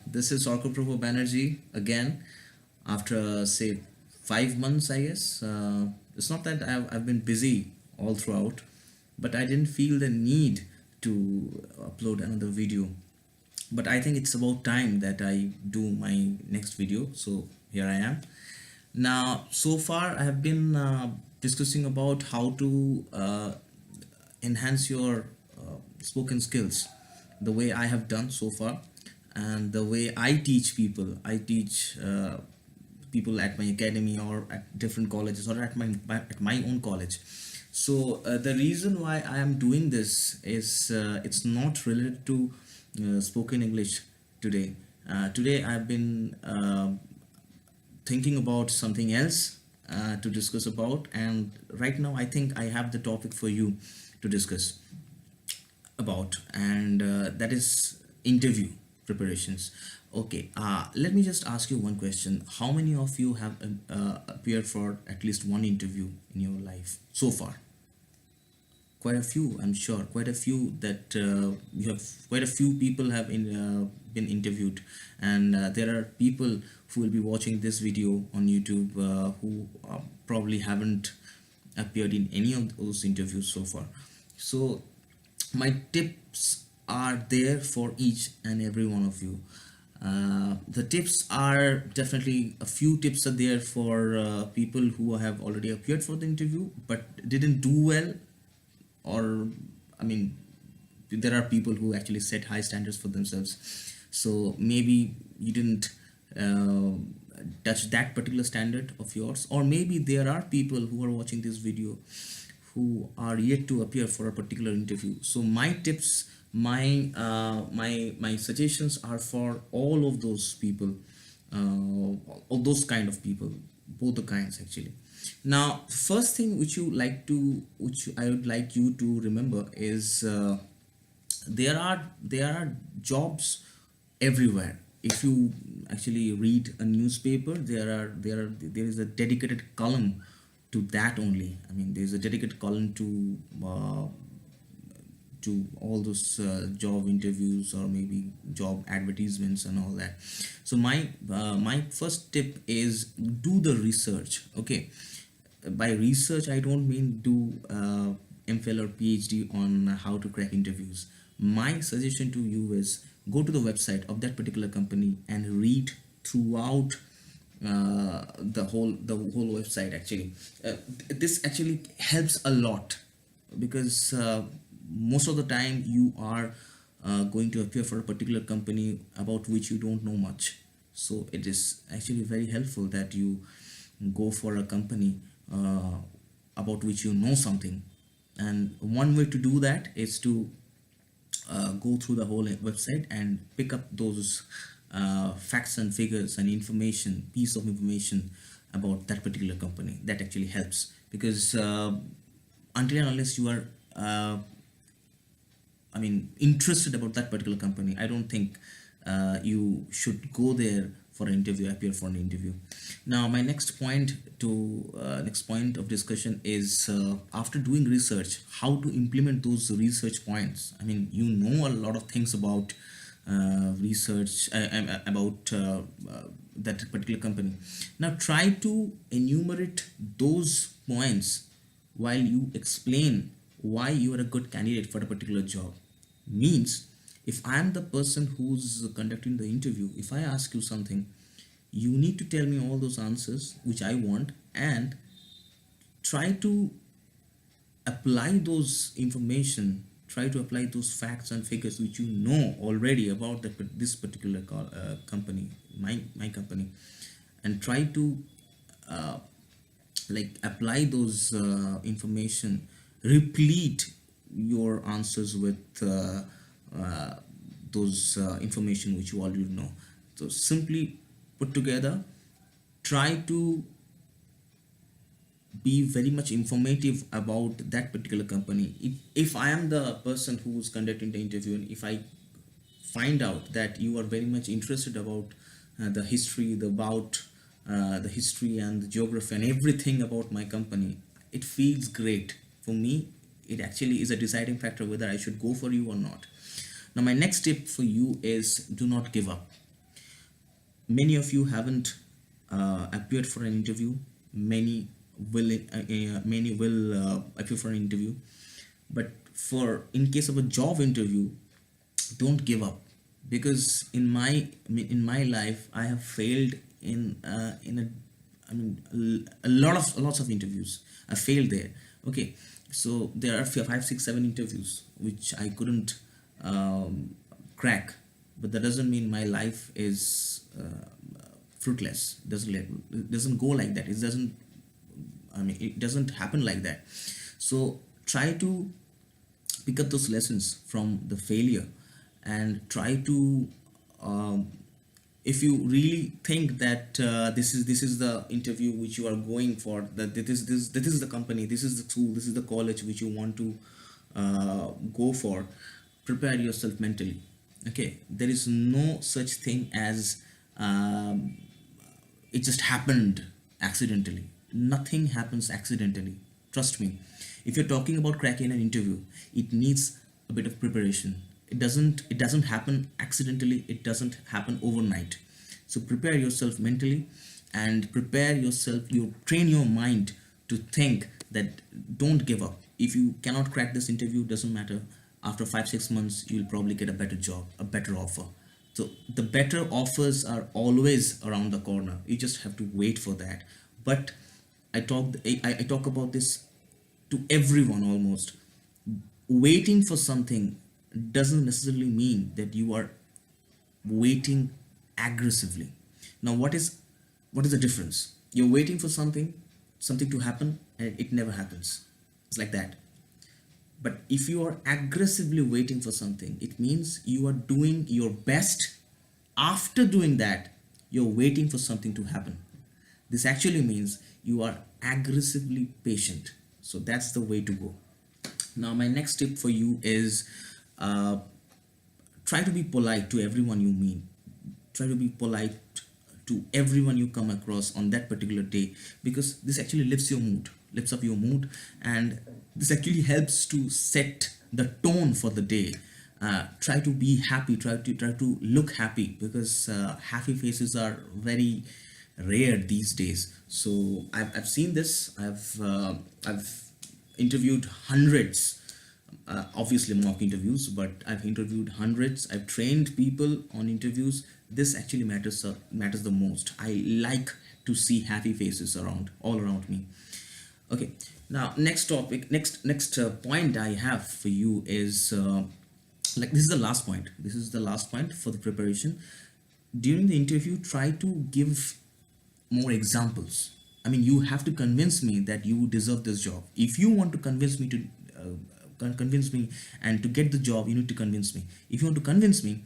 This is Orko Prabhu Banerjee again after say 5 months, I guess. It's not that I've been busy all throughout, but I didn't feel the need to upload another video. But I think it's about time that I do my next video. So here I am. Now, so far, I have been discussing about how to enhance your spoken skills the way I have done so far, and the way I teach people. I teach people at my academy or at different colleges or at my own college. So the reason why I am doing this is it's not related to spoken English today. Today I've been thinking about something else to discuss about, and right now I think I have the topic for you to discuss about, and that is interview preparations. Okay, let me just ask you one question. How many of you have appeared for at least one interview in your life so far? Quite a few, I'm sure. Quite a few that you have. Quite a few people have been interviewed, and there are people who will be watching this video on YouTube who probably haven't appeared in any of those interviews so far. So my tips are there for each and every one of you. The tips are definitely, a few tips are there for people who have already appeared for the interview but didn't do well, or I mean, there are people who actually set high standards for themselves. So maybe you didn't uh, touch that particular standard of yours, or maybe there are people who are watching this video who are yet to appear for a particular interview. So my tips, my suggestions are for all of those people, all those kind of people, both the kinds actually. Now, first thing which I would like you to remember is there are jobs everywhere. If you actually read a newspaper, there is a dedicated column to that only. I mean, there's a dedicated column to all those job interviews or maybe job advertisements and all that. So my first tip is do the research. Okay, by research I don't mean do MPhil or PhD on how to crack interviews. My suggestion to you is go to the website of that particular company and read throughout the whole website actually. This actually helps a lot, because most of the time you are going to appear for a particular company about which you don't know much. So it is actually very helpful that you go for a company about which you know something. And one way to do that is to go through the whole website and pick up those facts and figures and information, piece of information about that particular company. That actually helps, because until and unless you are I mean, interested about that particular company, I don't think you should go there for an interview, appear for an interview. Now, my next point of discussion is after doing research, how to implement those research points. I mean, you know a lot of things about research about that particular company. Now, try to enumerate those points while you explain why you are a good candidate for a particular job. Means, if I am the person who's conducting the interview, if I ask you something, you need to tell me all those answers which I want, and try to apply those information, try to apply those facts and figures which you know already about this particular company, my company, and try to uh, like apply those information, replete your answers with uh, those information which you already know. So simply put together, try to be very much informative about that particular company. If I am the person who's conducting the interview, and if I find out that you are very much interested about the history and the geography and everything about my company, it feels great for me. It actually is a deciding factor whether I should go for you or not. Now, my next tip for you is do not give up. Many of you haven't appeared for an interview. Many will appear for an interview, but for in case of a job interview, don't give up, because in my life I have failed in a I mean a lot of lots of interviews. I failed there. Okay, so there are 5, 6, 7 interviews which I couldn't crack, but that doesn't mean my life is fruitless. Doesn't go like that. It doesn't. I mean, it doesn't happen like that. So try to pick up those lessons from the failure, and try to if you really think that this is the interview which you are going for, that this is the company, this is the school, this is the college which you want to go for, prepare yourself mentally. Okay, there is no such thing as it just happened accidentally. Nothing happens accidentally, trust me. If you're talking about cracking an interview, it needs a bit of preparation. It doesn't happen accidentally, it doesn't happen overnight. So prepare yourself mentally, and prepare yourself, you train your mind to think that don't give up. If you cannot crack this interview, doesn't matter, after 5, 6 months you'll probably get a better job, a better offer. So the better offers are always around the corner, you just have to wait for that. But I talk about this to everyone almost. Waiting for something doesn't necessarily mean that you are waiting aggressively. Now, what is the difference? You're waiting for something to happen, and it never happens. It's like that. But if you are aggressively waiting for something, it means you are doing your best. After doing that, you're waiting for something to happen. This actually means you are aggressively patient. So that's the way to go. Now, my next tip for you is uh, try to be polite to everyone you meet. Try to be polite to everyone you come across on that particular day, because this actually lifts up your mood, and this actually helps to set the tone for the day. Try to be happy, try to look happy, because happy faces are very rare these days. So I've seen this. I've interviewed hundreds, obviously mock interviews, but I've interviewed hundreds. I've trained people on interviews. This actually matters the most. I like to see happy faces all around me. Okay, now next topic, next point I have for you is like this is the last point. This is the last point for the preparation. During the interview, try to give more examples. I mean, you have to convince me that you deserve this job. If you want to convince me and to get the job, you need to convince me. If you want to convince me,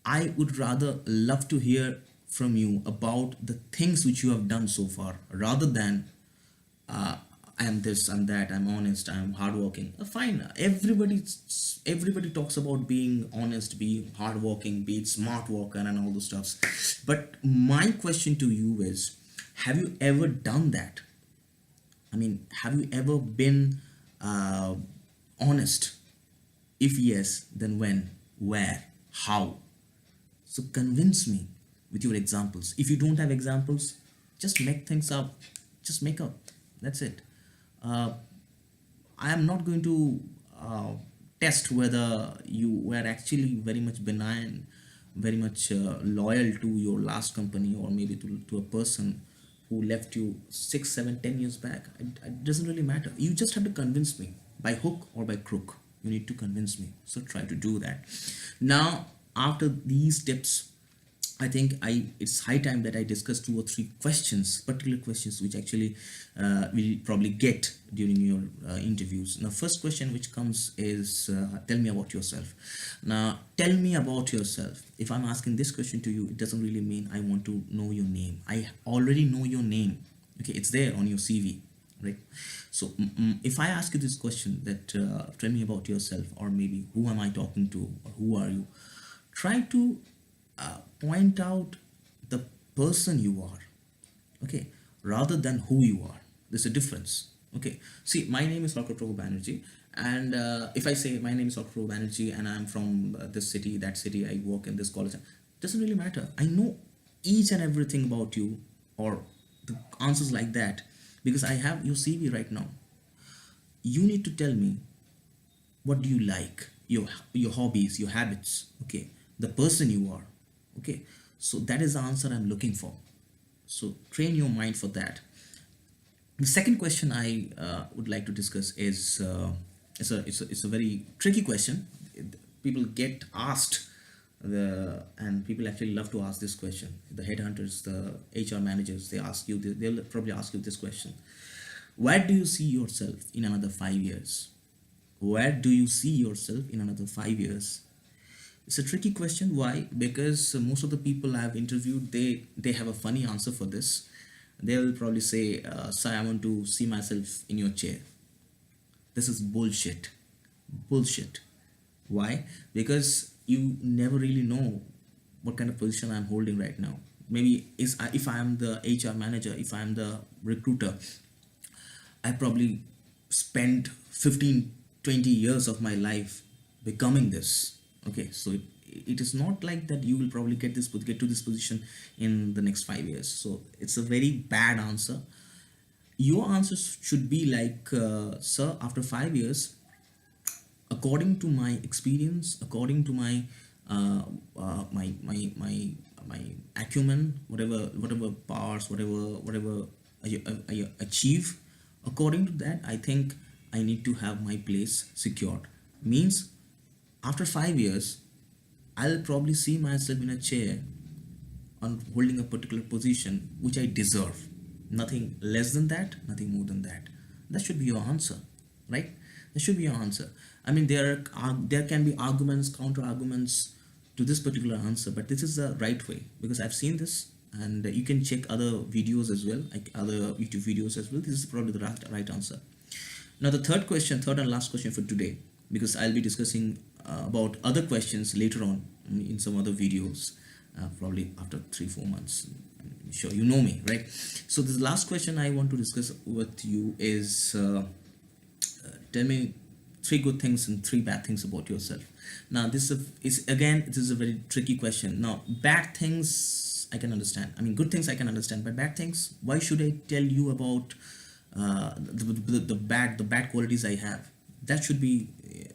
I would rather love to hear from you about the things which you have done so far, rather than I am this, I'm that, I'm honest, I'm hardworking. Fine, everybody talks about being honest, being hardworking, being smart worker, and all those stuffs. But my question to you is, have you ever done that? I mean, have you ever been honest? If yes, then when, where, how? So convince me with your examples. If you don't have examples, just make things up. Just make up. That's it. Uh, I am not going to test whether you were actually very much benign, very much loyal to your last company, or maybe to a person who left you 6, 7, 10 years back. It doesn't really matter. You just have to convince me by hook or by crook. You need to convince me. So try to do that. Now, after these tips, I think it's high time that I discuss 2 or 3 questions, particular questions which actually will probably get during your interviews. Now, first question which comes is tell me about yourself. Now, tell me about yourself. If I'm asking this question to you, it doesn't really mean I want to know your name. I already know your name. Okay, it's there on your CV, right? So if I ask you this question, that tell me about yourself, or maybe who am I talking to, or who are you, try to point out the person you are, okay, rather than who you are. There's a difference. Okay, see, my name is Dr. Prabhu Banerjee, And if I say my name is Dr. Banerjee and I'm from this city, that city, I work in this college, doesn't really matter. I know each and everything about you, or the answers like that, because I have your CV right now. You need to tell me what do you like, your hobbies, your habits, okay, the person you are, okay. So that is the answer I'm looking for. So train your mind for that. The second question I would like to discuss is it's a very tricky question. People get asked and people actually love to ask this question. The headhunters, the HR managers, they'll probably ask you this question: where do you see yourself in another 5 years? Where do you see yourself in another 5 years? It's a tricky question. Why? Because most of the people I've interviewed, they have a funny answer for this. They'll probably say, "Sir, I want to see myself in your chair." This is bullshit. Bullshit. Why? Because you never really know what kind of position I'm holding right now. Maybe is if I am the HR manager, if I am the recruiter, I probably spent 15, 20 years of my life becoming this. Okay, so it is not like that you will probably get to this position in the next 5 years. So it's a very bad answer. Your answers should be like, sir, after 5 years, according to my experience, according to my my acumen, whatever powers, whatever I achieve, according to that, I think I need to have my place secured. Means after 5 years, I'll probably see myself in a chair on holding a particular position which I deserve. Nothing less than that, nothing more than that. That should be your answer, right? That should be your answer. I mean, there can be arguments, counter arguments to this particular answer, but this is the right way because I've seen this, and you can check other videos as well, like other YouTube videos as well. This is probably the right answer. Now, the third and last question for today, because I'll be discussing about other questions later on in some other videos, probably after 3-4 months. I'm sure you know me, right? So, this last question I want to discuss with you is tell me 3 good things and 3 bad things about yourself. Now, this is a very tricky question. Now, bad things I can understand. I mean, good things I can understand, but bad things, why should I tell you about the bad qualities I have? That should be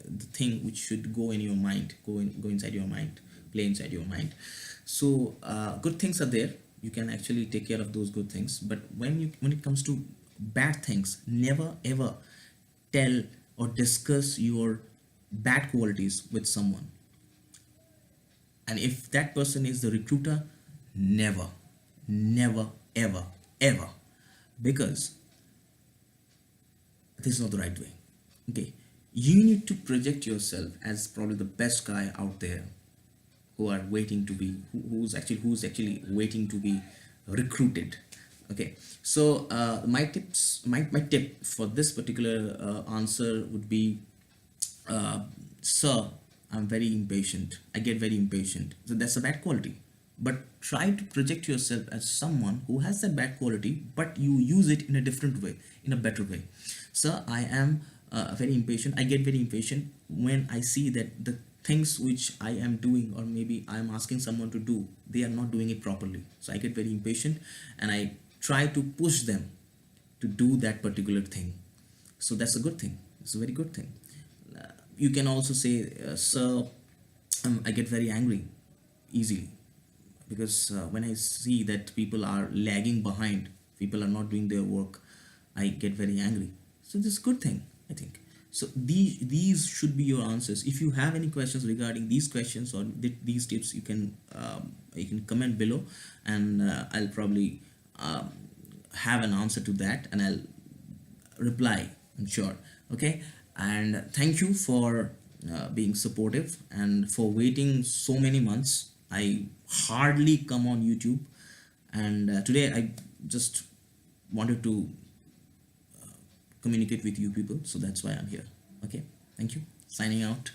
the thing which should go in your mind, go inside your mind, play inside your mind. So good things are there. You can actually take care of those good things. But when it comes to bad things, never ever tell or discuss your bad qualities with someone. And if that person is the recruiter, never, never, ever, ever, because this is not the right way. Okay, you need to project yourself as probably the best guy out there who are waiting to be who's actually waiting to be recruited. Okay, so my tip for this particular answer would be, sir, I'm very impatient. I get very impatient. So that's a bad quality. But try to project yourself as someone who has that bad quality, but you use it in a different way, in a better way. Sir, I am very impatient. I get very impatient when I see that the things which I am doing, or maybe I am asking someone to do, they are not doing it properly. So I get very impatient and I try to push them to do that particular thing. So that's a good thing. It's a very good thing. You can also say, sir, I get very angry easily, because when I see that people are lagging behind, people are not doing their work, I get very angry. So this is a good thing, I think. So these should be your answers. If you have any questions regarding these questions or these tips, you can comment below, and I'll probably have an answer to that, and I'll reply, I'm sure. Okay, and thank you for being supportive and for waiting so many months. I hardly come on YouTube, and today I just wanted to communicate with you people, so that's why I'm here. Okay, thank you, signing out.